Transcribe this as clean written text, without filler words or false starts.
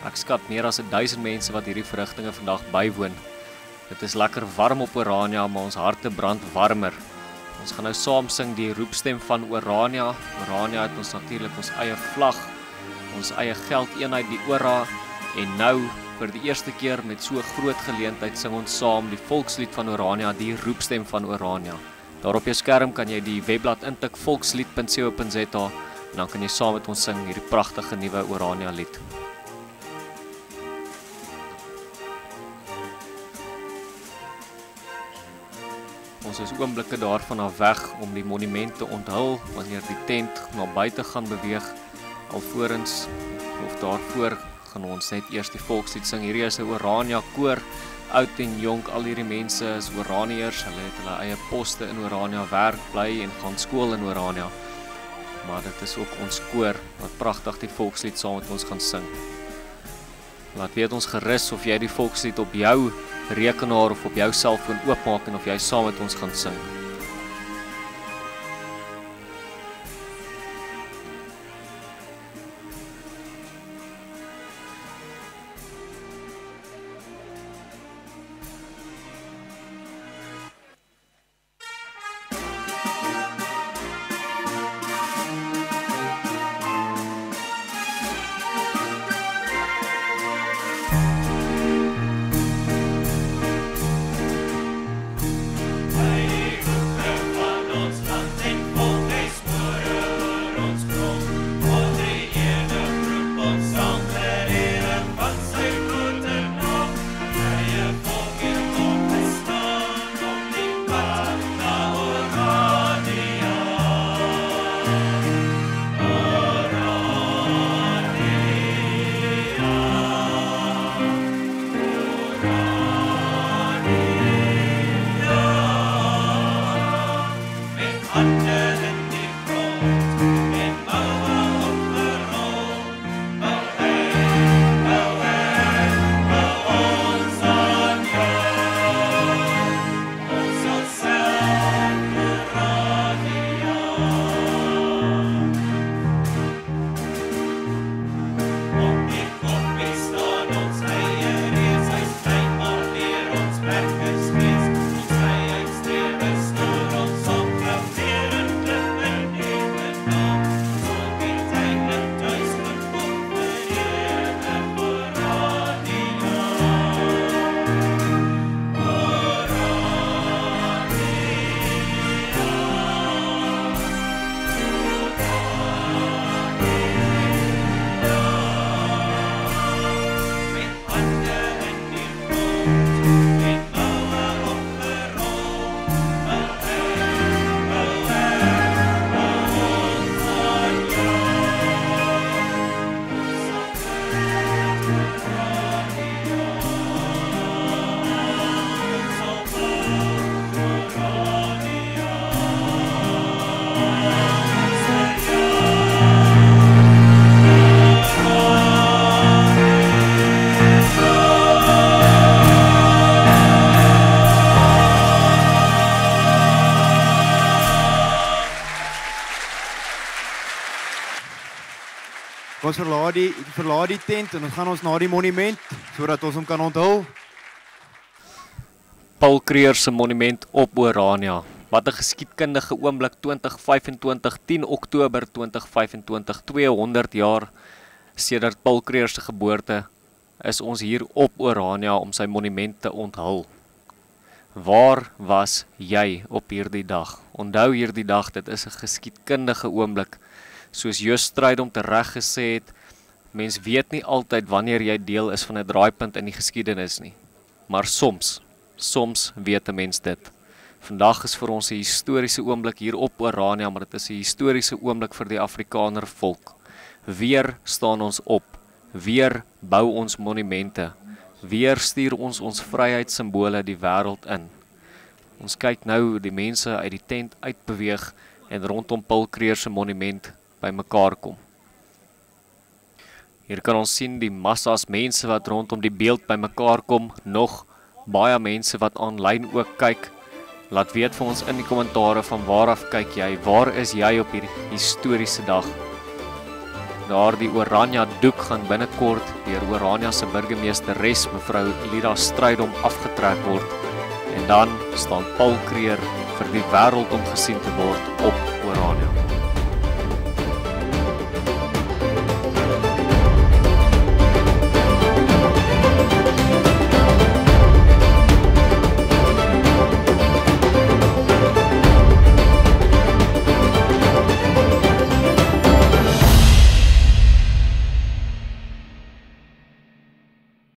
Ek skat meer as 1000 mense wat hierdie verrigtinge vandag bywoon. Dit is lekker warm op Orania, maar ons harte brand warmer. Ons gaan nou saam sing die roepstem van Orania. Orania het ons natuurlik ons eie vlag, ons eie geldeenheid, die ORA. En nou, vir die eerste keer met so groot geleentheid, sing ons saam die volkslied van Orania, die roepstem van Orania. Daar op jou skerm kan jy die webblad intik volkslied.co.za en dan kan jy saam met ons sing hierdie pragtige nuwe Orania lied. Ons is oomblikke daarvan af weg om die monument te onthul wanneer die tent na buite gaan beweeg. Alvorens of daarvoor gaan ons net eers die volkslied sing. Hierdie is 'n Orania koor, oud en jonk, al hierdie mense is Oraniërs. Hulle het hulle eie poste in Orania, werk, bly en gaan skool in Orania. Maar dit is ook ons koor wat pragtig die volkslied saam met ons gaan sing. Laat weet ons gerus of jy die volkslied op jou rekenaar of op jou selfoon oopmaak en of jy saam met ons gaan sing. Ons verlaat die tent en ons gaan ons na die monument, sodat ons hom kan onthul. Paul Kruger se monument op Orania. Wat 'n geskiedkundige oomblik, 2025, 10 Oktober 2025, 200 jaar sedert Paul Kruger se geboorte, is ons hier op Orania om sy monument te onthul. Waar was jy op hierdie dag? Onthou hierdie dag, dit is 'n geskiedkundige oomblik. Soos Jos Strydom tereg gesê het, mens weet nie altyd wanneer jy deel is van 'n draaipunt in die geskiedenis nie. Maar soms weet 'n mens dit. Vandag is vir ons 'n historiese oomblik hier op Orania, maar dit is 'n historiese oomblik vir die Afrikaner volk. Weer staan ons op, weer bou ons monumente, weer stuur ons vryheidssimbole die wêreld in. Ons kyk nou die mense uit die tent uitbeweeg en rondom Paul Kruger se monument by mekaar kom. Hier kan ons sien die massas mense wat rondom die beeld by mekaar kom, nog baie mense wat aanlyn ook kyk. Laat weet vir ons in die kommentare van waar af kyk jy, waar is jy op hierdie historiese dag? Daardie Oranje doek gaan binnekort deur Oranje se burgemeesteres mevrou Lida Strydom afgetrek word en dan staan Paul Creer vir die wêreld om gesien te word op Oranje.